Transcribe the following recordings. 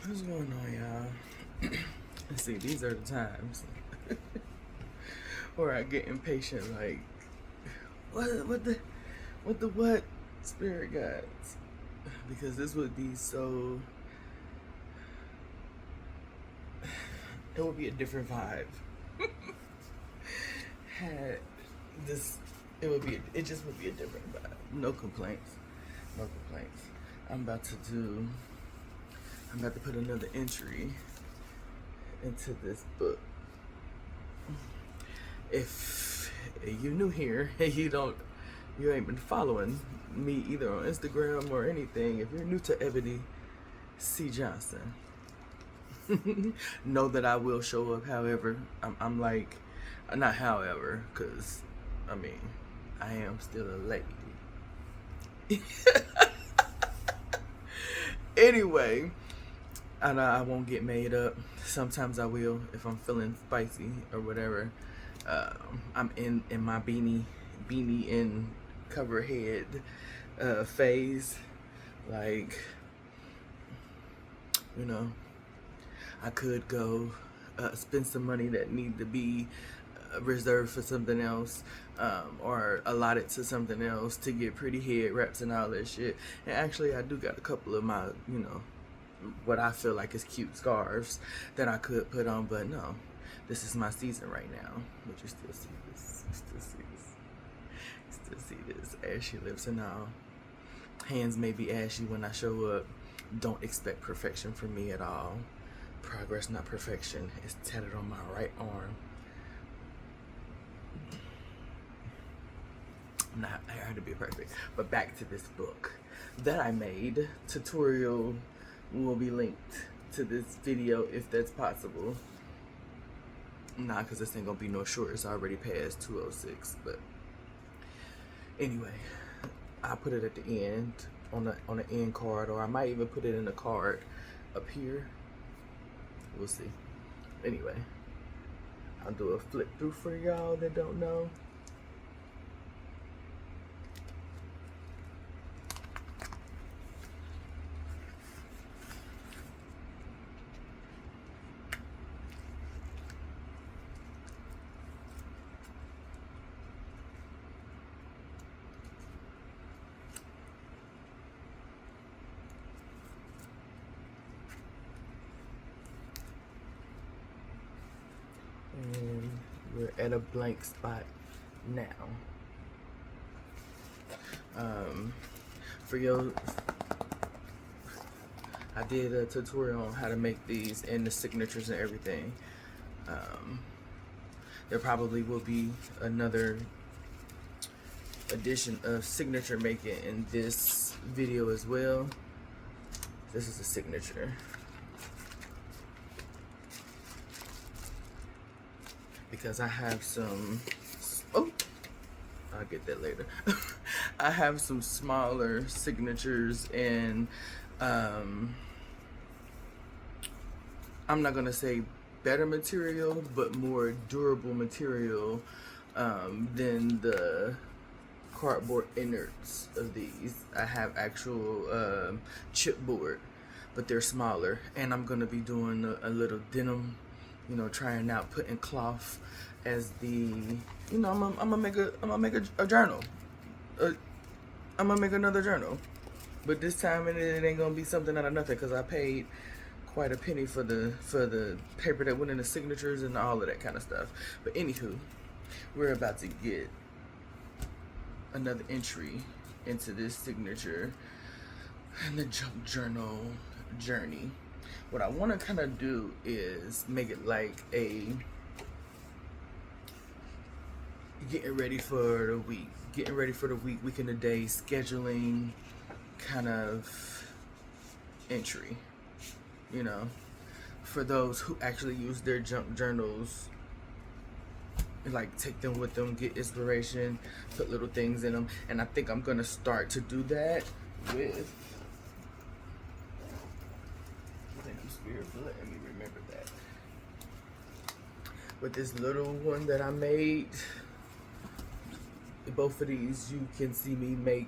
What's going on, y'all? Let's see, these are the times where I get impatient, like, what, spirit guides? Because this would be so, it would be a different vibe. Had this, it just would be a different vibe. No complaints, no complaints. I'm about to put another entry into this book. If you're new here and you ain't been following me either on Instagram or anything, if you're new to Ebony C. Johnson, know that I will show up. However, I'm like, not however, because I mean, I am still a lady. Anyway, I won't get made up. Sometimes I will if I'm feeling spicy or whatever. I'm in my beanie and cover head phase. Like, you know, I could go spend some money that need to be reserved for something else, or allotted to something else to get pretty head wraps and all that shit. And actually, I do got a couple of my, what I feel like is cute scarves that I could put on, but no, this is my season right now. But you still see this, you still see this ashy lips and all. Hands may be ashy when I show up. Don't expect perfection from me at all. Progress, not perfection. It's tatted on my right arm. I had to be perfect. But back to this book that I made. Tutorial will be linked to this video if that's possible. Nah, because this ain't gonna be no short. It's already past 2:06. But anyway, I put it at the end on the end card, or I might even put it in the card up here. We'll see. Anyway, I'll do a flip through for y'all that don't know. And we're at a blank spot now. For your, I did a tutorial on how to make these and the signatures and everything. There probably will be another edition of signature making in this video as well. This is a signature. Because I have some, oh, I'll get that later. I have some smaller signatures, and I'm not gonna say better material, but more durable material than the cardboard innards of these. I have actual chipboard, but they're smaller, and I'm gonna be doing a little denim, trying out putting cloth as the, I'm gonna make a journal. I'm gonna make another journal, but this time it ain't gonna be something out of nothing, because I paid quite a penny for the paper that went in the signatures and all of that kind of stuff. But anywho, we're about to get another entry into this signature and the junk journal journey. What I want to kind of do is make it like a getting ready for the week, week in a day, scheduling kind of entry, for those who actually use their junk journals, like take them with them, get inspiration, put little things in them. And I think I'm gonna start to do that with, thank you Spirit for letting me remember that, with this little one that I made. Both of these you can see me make,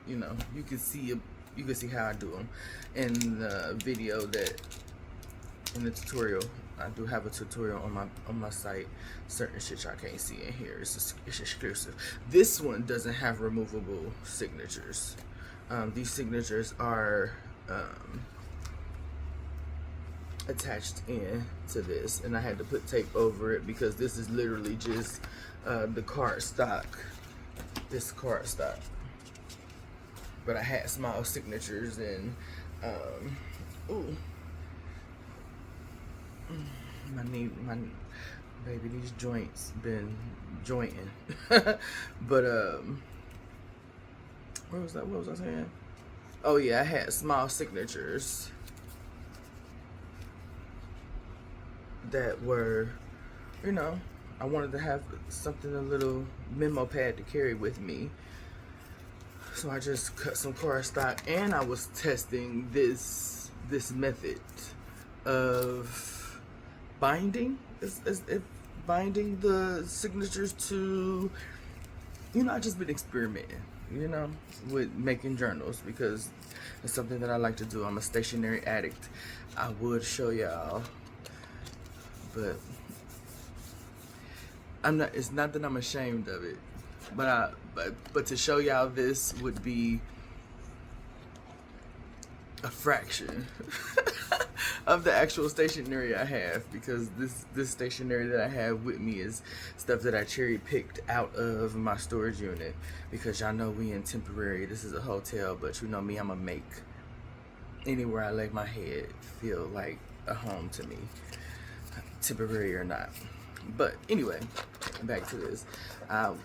you can see you can see how I do them in the video that, in the tutorial. I do have a tutorial on my site. Certain shit y'all can't see in here. It's exclusive. This one doesn't have removable signatures. These signatures are attached in to this, and I had to put tape over it because this is literally just the card stock. This card stock. But I had small signatures and ooh. My baby, these joints been jointing. But what was I saying? Oh yeah, I had small signatures that were, you know, I wanted to have something, a little memo pad to carry with me. So I just cut some cardstock, and I was testing this method of binding, binding the signatures to, you know, I just been experimenting, you know, with making journals because it's something that I like to do. I'm a stationery addict. I would show y'all, but I'm not. It's not that I'm ashamed of it, but to show y'all this would be a fraction of the actual stationery I have, because this stationery that I have with me is stuff that I cherry picked out of my storage unit, because y'all know we in temporary. This is a hotel, but you know me, I'ma make anywhere I lay my head feel like a home to me, temporary or not. But anyway, back to this.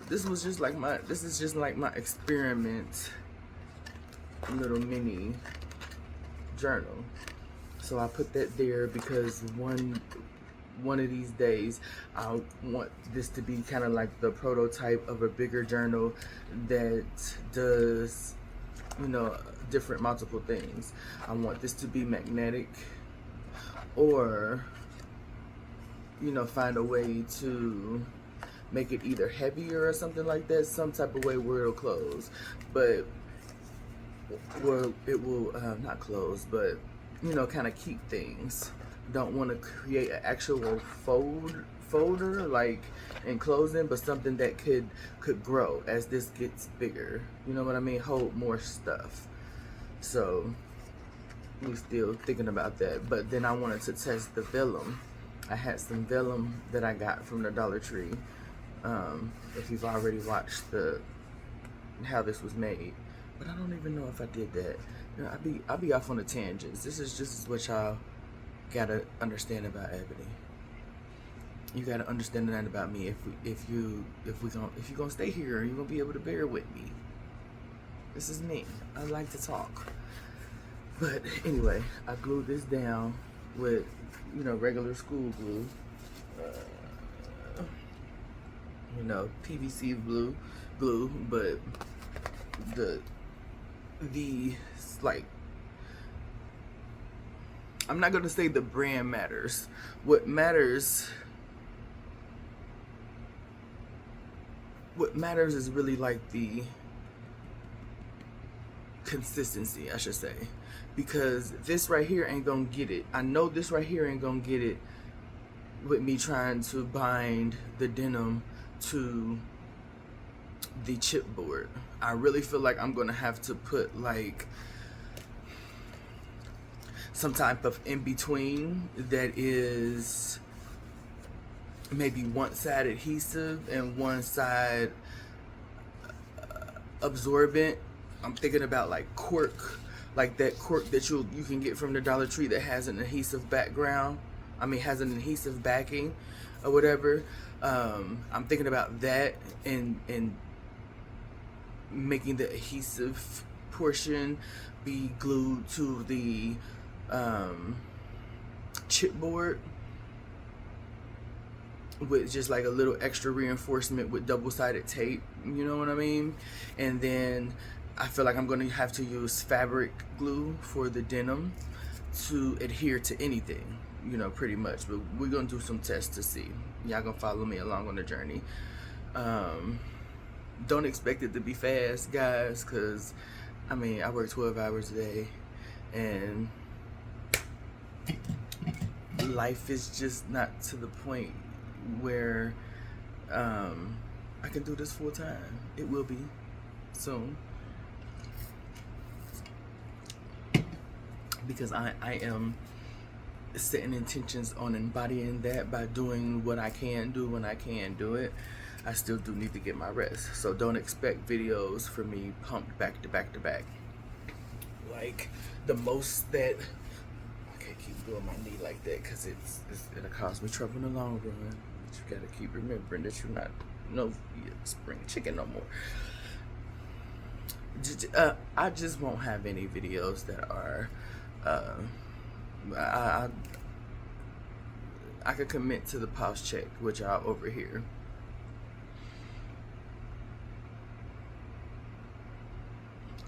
This is just like my experiment little mini journal. So I put that there because one of these days I want this to be kind of like the prototype of a bigger journal that does, you know, different multiple things. I want this to be magnetic, or, you know, find a way to make it either heavier or something like that, some type of way where it'll close, but where it will not close, but, you know, kind of keep things. Don't want to create an actual folder like enclosing, but something that could grow as this gets bigger, you know what I mean, hold more stuff. So we're still thinking about that. But then I wanted to test the vellum. I had some vellum that I got from the Dollar Tree. If you've already watched how this was made, but I don't even know if I did that. You know, I'll be off on the tangents. This is what y'all gotta understand about Ebony. You gotta understand that about me. If you're gonna stay here, you're gonna be able to bear with me. This is me. I like to talk. But anyway, I glued this down with, you know, regular school glue. You know, PVC glue, but the like, I'm not gonna say the brand matters. What matters is really like the consistency, I should say, because this right here ain't gonna get it. I know this right here ain't gonna get it with me trying to bind the denim to the chipboard. I really feel like I'm gonna have to put like some type of in between that is maybe one side adhesive and one side absorbent. I'm thinking about like cork, like that cork that you can get from the Dollar Tree that has an adhesive background. I mean, has an adhesive backing or whatever. I'm thinking about that and making the adhesive portion be glued to the chipboard with just like a little extra reinforcement with double-sided tape, you know what I mean? And then I feel like I'm going to have to use fabric glue for the denim to adhere to anything, you know, pretty much. But we're going to do some tests to see. Y'all going to follow me along on the journey. Don't expect it to be fast, guys, because I mean, I work 12 hours a day, and life is just not to the point where I can do this full time. It will be soon, because I am setting intentions on embodying that by doing what I can do when I can do it. I still do need to get my rest, so don't expect videos for me pumped back to back to back. Like, the most that I can't keep doing my knee like that, because it'll cause me trouble in the long run. But you gotta keep remembering that you're not no spring chicken no more. I just won't have any videos that are I could commit to the pause check, which are over here.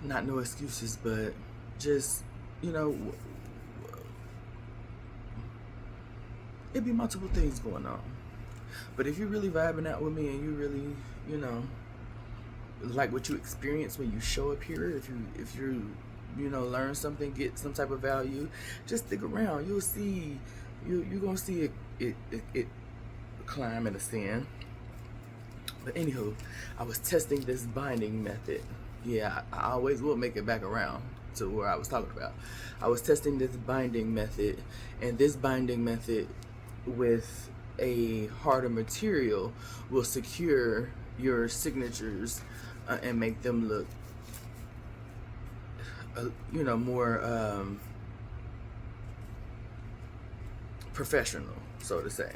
Not no excuses, but just, you know, it'd be multiple things going on. But if you're really vibing out with me and you really, you know, like what you experience when you show up here, if you learn something, get some type of value, just stick around. You'll see, you're gonna see it climb and ascend. But anywho, I was testing this binding method. Yeah, I always will make it back around to where I was talking about. I was testing this binding method, and this binding method with a harder material will secure your signatures and make them look, more professional, so to say.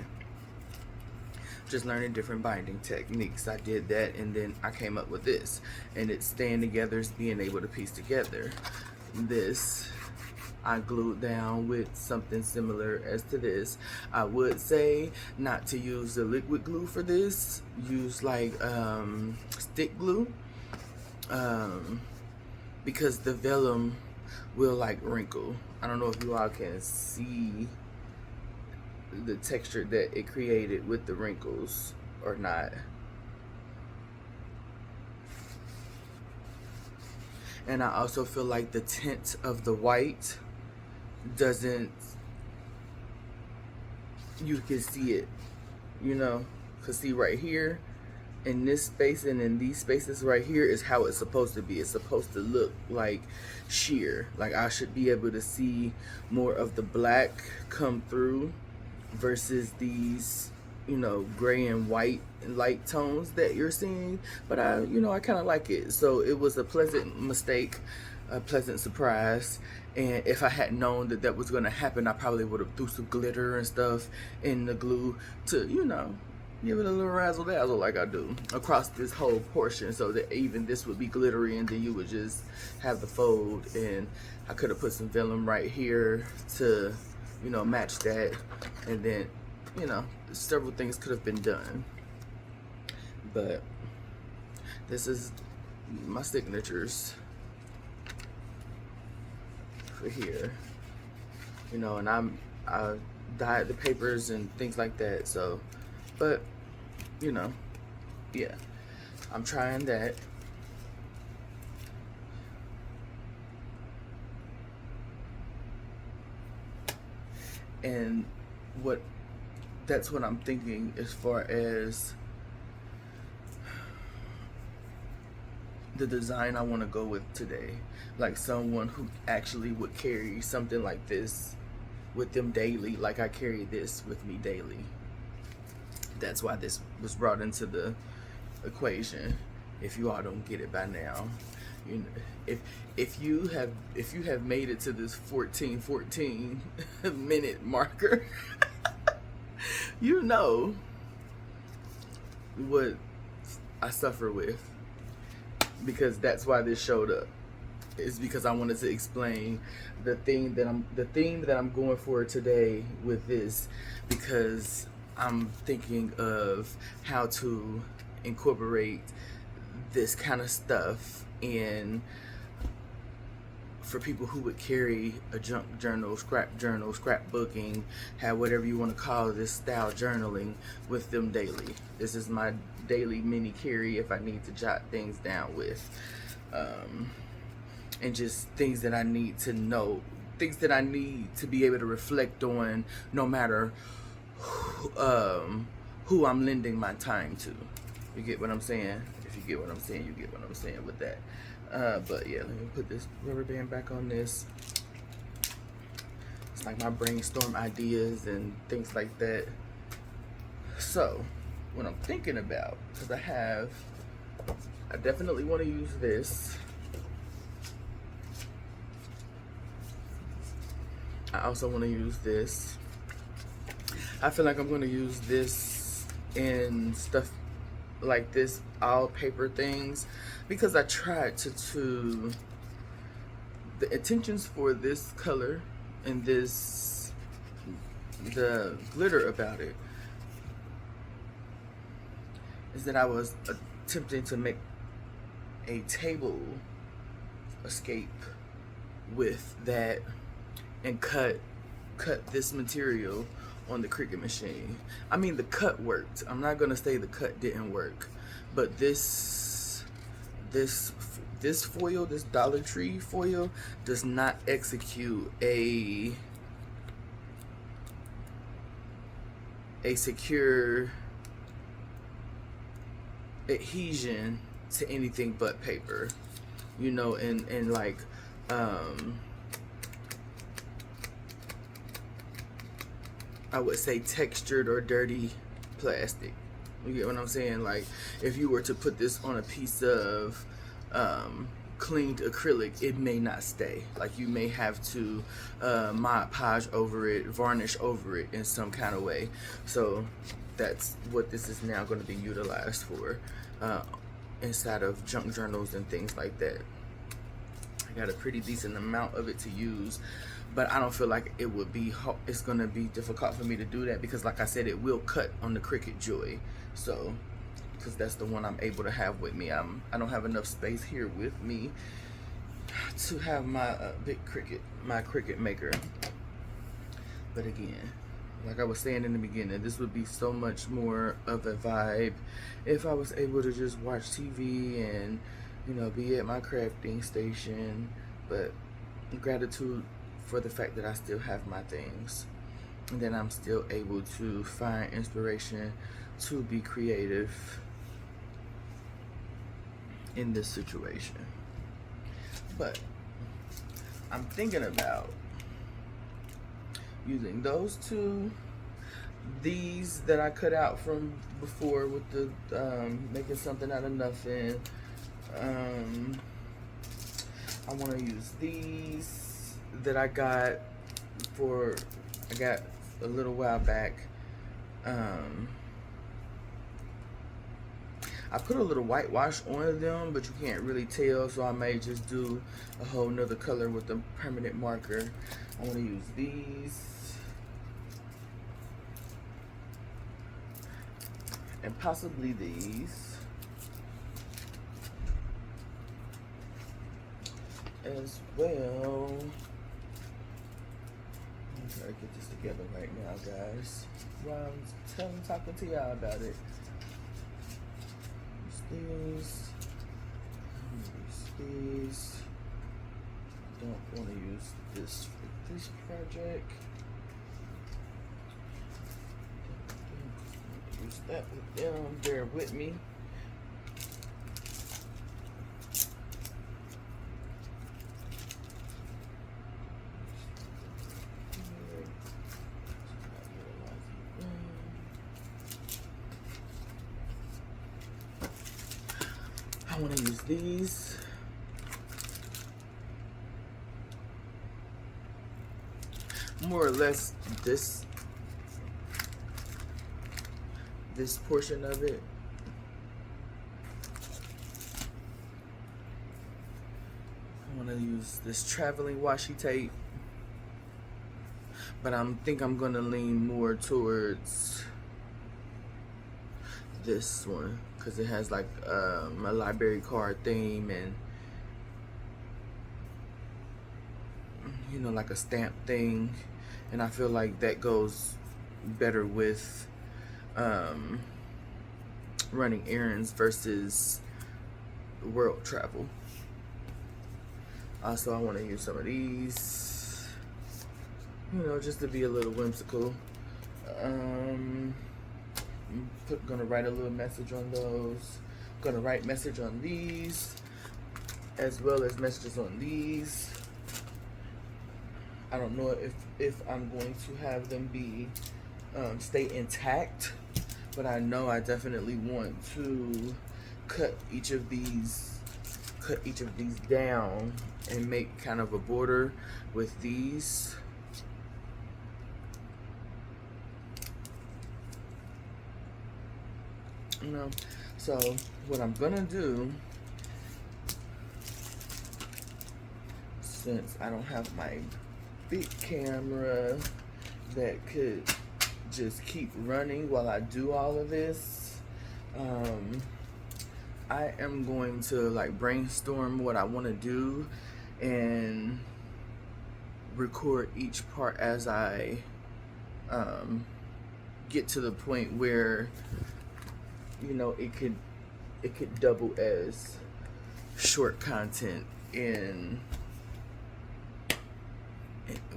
Just learning different binding techniques. I did that, and then I came up with this, and it's staying together, is being able to piece together. This I glued down with something similar as to this. I would say not to use the liquid glue for this. Use like stick glue, because the vellum will like wrinkle. I don't know if you all can see the texture that it created with the wrinkles or not. And I also feel like the tint of the white doesn't, you can see it, because see right here in this space and in these spaces right here is how it's supposed to be. It's supposed to look like sheer, like I should be able to see more of the black come through versus these, gray and white and light tones that you're seeing. But I kind of like it. So it was a pleasant mistake, a pleasant surprise. And if I had known that that was going to happen, I probably would have threw some glitter and stuff in the glue to, give it a little razzle dazzle like I do across this whole portion, so that even this would be glittery, and then you would just have the fold. And I could have put some vellum right here to match that, and then several things could have been done. But this is my signatures for here, and I dyed the papers and things like that. So, but yeah, I'm trying that. And that's what I'm thinking as far as the design I want to go with today. Like someone who actually would carry something like this with them daily, like I carry this with me daily. That's why this was brought into the equation. If you all don't get it by now, if you have made it to this 14 minute marker, you know what I suffer with, because that's why this showed up. It's because I wanted to explain the theme that I'm going for today with this, because I'm thinking of how to incorporate this kind of stuff in for people who would carry a junk journal, scrapbooking, have whatever you want to call this style journaling with them daily. This is my daily mini carry if I need to jot things down with. and just things that I need to know, things that I need to be able to reflect on, no matter who I'm lending my time to. You get what I'm saying? If you get what I'm saying, you get what I'm saying with that. But yeah, let me put this rubber band back on this. It's like my brainstorm ideas and things like that. So, what I'm thinking about, because I definitely want to use this. I also want to use this. I feel like I'm going to use this in stuff like this, all paper things, because I tried to the intentions for this color and this, the glitter about it, is that I was attempting to make a table escape with that and cut this material on the Cricut machine. I mean, the cut worked. I'm not gonna say the cut didn't work, but this foil, this Dollar Tree foil, does not execute a secure adhesion to anything but paper, you know, and like I would say textured or dirty plastic. You get what I'm saying? Like, if you were to put this on a piece of cleaned acrylic, it may not stay. Like, you may have to Mod Podge over it, varnish over it in some kind of way. So that's what this is now going to be utilized for, inside of junk journals and things like that. I got a pretty decent amount of it to use, but I don't feel like it would be, it's going to be difficult for me to do that, because like I said, it will cut on the Cricut Joy. So, because that's the one I'm able to have with me. I don't have enough space here with me to have my big Cricut, my Cricut Maker. But again, like I was saying in the beginning, this would be so much more of a vibe if I was able to just watch TV and, you know, be at my crafting station. But gratitude for the fact that I still have my things, and then I'm still able to find inspiration to be creative in this situation. But I'm thinking about using those two, these that I cut out from before with the making something out of nothing. I want to use these that I got a little while back. I put a little whitewash on them, but you can't really tell, so I may just do a whole nother color with the permanent marker. I want to use these, and possibly these as well. I'm trying to get this together right now, guys, while I'm talking to y'all about it. These. Don't want to use this for this project. Use that with them. Bear with me. I want to use these. More or less this portion of it. I want to use this traveling washi tape, but I think I'm gonna lean more towards this one, because it has like a library card theme and, you know, like a stamp thing, and I feel like that goes better with running errands versus world travel. Also, I want to use some of these, you know, just to be a little whimsical. I'm gonna write a little message on those. Gonna write message on these, as well as messages on these. I don't know if I'm going to have them be stay intact, but I know I definitely want to cut each of these down and make kind of a border with these. You know, so what I'm gonna do, since I don't have my big camera that could just keep running while I do all of this, I am going to like brainstorm what I want to do and record each part as I get to the point where, you know, it could double as short content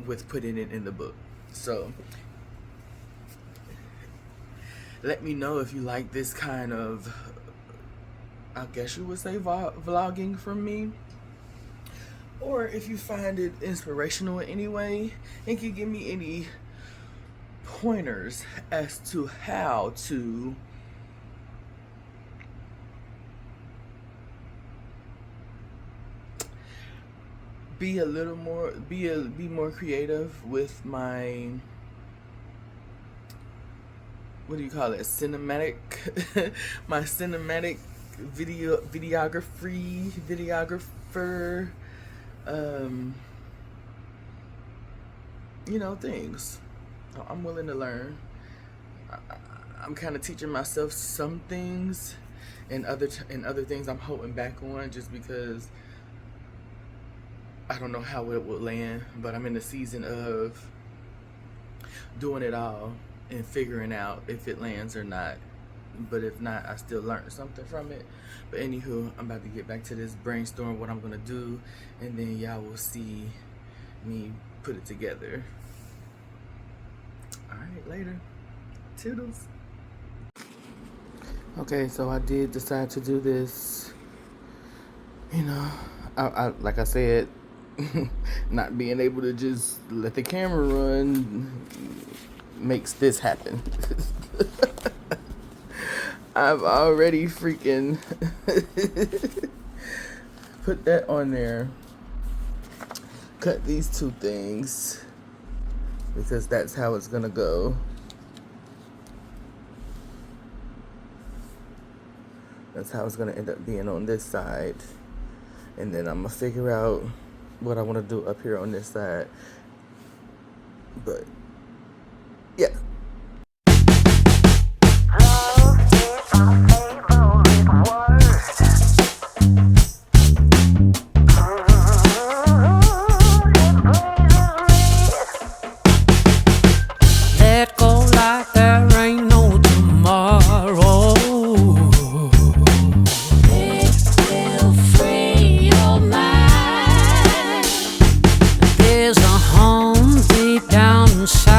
with putting it in the book. So let me know if you like this kind of, I guess you would say, vlogging from me, or if you find it inspirational in any way and can give me any pointers as to how to be more creative with my, what do you call it, cinematic my cinematic videographer, you know, things. I'm willing to learn. I'm kind of teaching myself some things, and other things I'm holding back on just because I don't know how it will land. But I'm in the season of doing it all and figuring out if it lands or not. But if not, I still learned something from it. But anywho, I'm about to get back to this brainstorm, what I'm gonna do, and then y'all will see me put it together. Alright, later. Toodles. Okay, so I did decide to do this. You know, I like I said, not being able to just let the camera run makes this happen. I've already freaking put that on there. Cut these two things because that's how it's gonna go. That's how it's gonna end up being on this side. And then I'm gonna figure out what I want to do up here on this side. But yeah. Let go like there ain't no tomorrow. It will free your mind. There's a home deep down inside.